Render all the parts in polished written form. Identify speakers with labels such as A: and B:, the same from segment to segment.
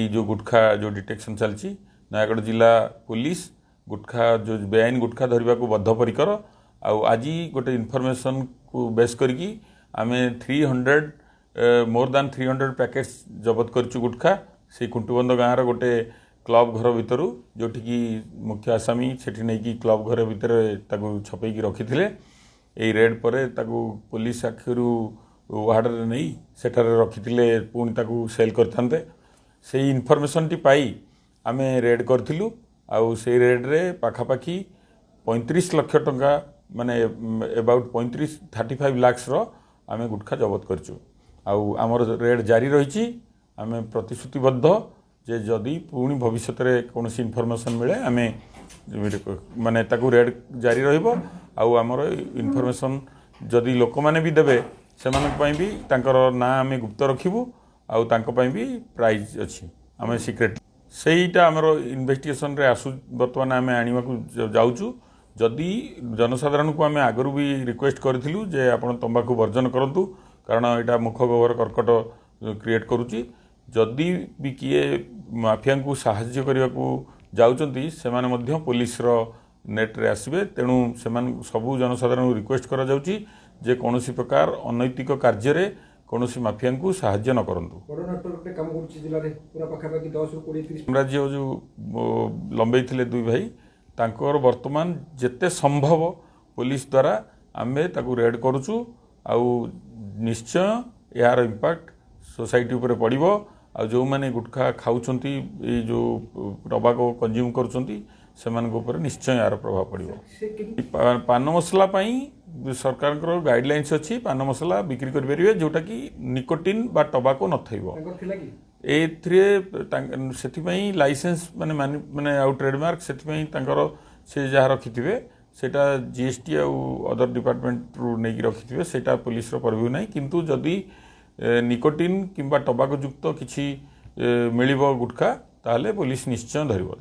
A: जो गुटखा जो डिटेक्शन चलती नयागढ़ जिला पुलिस गुटखा जो बेआईन गुटखा धरने को बद्धपरिकर आज गोटे इनफॉरमेशन को बेस करके आम 300 मोर देन 300 पैकेट्स जबत करचु गुटखा से कुंटुबंद गाँव गोटे क्लब घर भितर जोटिकी मुख्य आसामी सेठी नहीं क्लब घर भितर छपैकी रखी थे यही रेड पर पुलिस आखिर वार्ड में नहीं सेठार रखी पुणी सेल करते से इनफॉरमेशन टी पाई आम रेड करूँ आउ से रेड रे पाखापाखि 35 लाख टंका माने अबाउट 35 लाख्स आम गुटखा जबत करचु आउ आमर रेड जारी रही आम प्रतिश्रुतिबद्ध जे जदि पुणी भविष्य में कौन इनफॉरमेशन मिले आम माने ताकू रेड जारी रहिबो आउ आमर इनफॉरमेशन जदि लोक माने भी देबे सेमानक भी तांकर ना आम गुप्त रखिबू आउ तांको पई भी प्राइज अच्छी आम सिक्रेट सेटा आमर इन्वेस्टिगेशन रे आसु बर्तमान आम आनिबा को जाउचु जदि जनसाधारण को आम आगरू भी रिक्वेस्ट करूँ जे आपण तंबाकू वर्जन करंतु कारण यहाँ मुख गोबर कर्कट क्रिएट करुच्ची जदि भी किए माफिया को साहाय्य करने को जाउचंती सेमाने मध्य पुलिस नेट रे आसबे तेणु सेमान सबू जनसाधारण रिक्वेस्ट करा जाउची जे कौनसी प्रकार अनैतिक कार्य रे कौनसी माफिया को साहाय्य न करंतु साम्राज्य जो लंबे थिले दुई भाई तांकर वर्तमान जेते संभव पुलिस द्वारा आमे ताकू रेड करूचु आउ निश्चय यार इंपैक्ट सोसाइटी उपरे पड़िबो आ जो माने गुटखा खाउचंती ए जो टबाको कंज्यूम करूचंती सेमान को ऊपर निश्चय यार प्रभाव पड़िबो पान मसला पई सरकार को गाइडलाइंस अच्छी पान मसला बिक्री कर परिबे जोटा कि निकोटिन बा टबाको न थइबो ए लाइसेंस माने माने आउ ट्रेडमार्क से जहाँ रखिथे सेटा जीएसटी आउ अदर डिपार्टमेंट रु नहीं रखिथे सेटा पुलिस परव्यू नहीं किंतु जदि निकोटिन किंबा टबाको युक्त किछि मिलिबो गुटखा ताहले पुलिस निश्चय धरिबो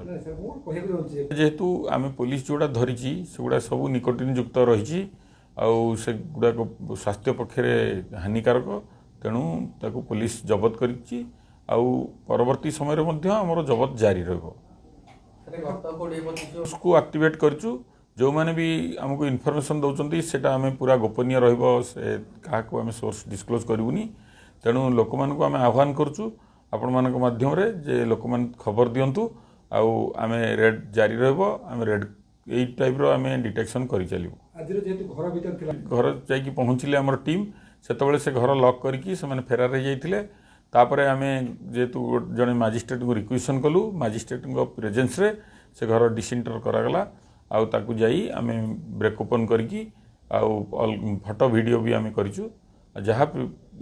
A: जेहेतु आम पुलिस जोड़ा धरिची सेगुड़ा सब निकोटिन युक्त रही आउ से गुड़ा को स्वास्थ्य पक्षे हानिकारक तेणु ताकू पुलिस जबत करिछि आउ परवर्ती समय रे मध्य हमर जबत जारी रहबो उसको एक्टिवेट करचु जो माने भी हमको इनफॉरमेशन दौरान सेटा आम पूरा गोपनीय रहिबो से काहाको आम सोर्स डिस्क्लोज करूनी तेणु लोक मानक आम आह्वान करचु आपण मानक माध्यम रे जे लोक मान खबर दियंतु आउ आम रेड जारी रहबो आम रेड एई टाइप रो आम डिटेक्शन करि चलिबो
B: आज जेतु घर भीतर थिला
A: घर जाई पहुँचले हमर टीम सेतबेले से घर लॉक करके से माने फेरार रह जाइथिले तापरे आम जेतु जने मजिस्ट्रेट को रिक्वेशन कलु मजिस्ट्रेट प्रेजेंस रे से घर डिसइंटर करागला आउ ताकू जाई आम ब्रेक ओपन करके आउ फोटो वीडियो भी आम करिचु जहाँ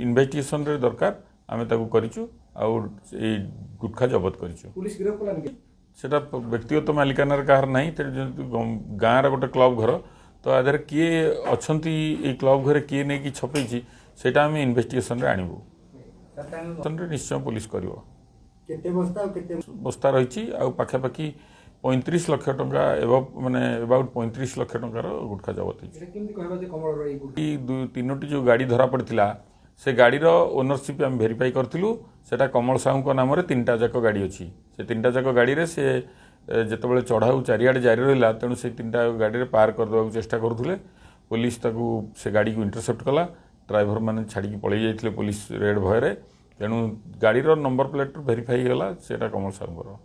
A: इन्वेस्टिगेशन रे दरकार आम ताकू करिचु आउ ए गुटखा जबत करिचु
B: पुलिस गिरफ्त कलान कि
A: सेटा व्यक्तिगत मालिकानार कहार नहीं गाँव गोटे क्लब घर तो आधार किए अच्छी ये क्लब घर किए नहीं कि छपे सेटा आम इन्वेस्टिगेशन रे आनिबु निश्चय पुलिस कर बस्ता रही पाखापाखि 35 लाख टंका माने अबाउट 35 लाख टंकार गुटखा जबत तीनोटी जो गाड़ी धरा पड़ा से गाड़ी ओनरशिप आम भेरीफाई करूँ सेटा कमल साहू नाम रे 3टा जाक गाड़ी अच्छी से 3टा जाक गाड़ी रे से जितेबाला चढ़ाऊ चारिआडे जारी रहा तेणु से 3टा गाड़ी रे पार करदेवा चेष्टा करुले पुलिस ताकू से गाड़ी को इंटरसेप्ट कला ड्राइवर मैंने छाड़ी पलि जाइए पुलिस रेड भय तेणु गाड़ी नंबर प्लेट भेरीफाई गला सेटा कमल साहू।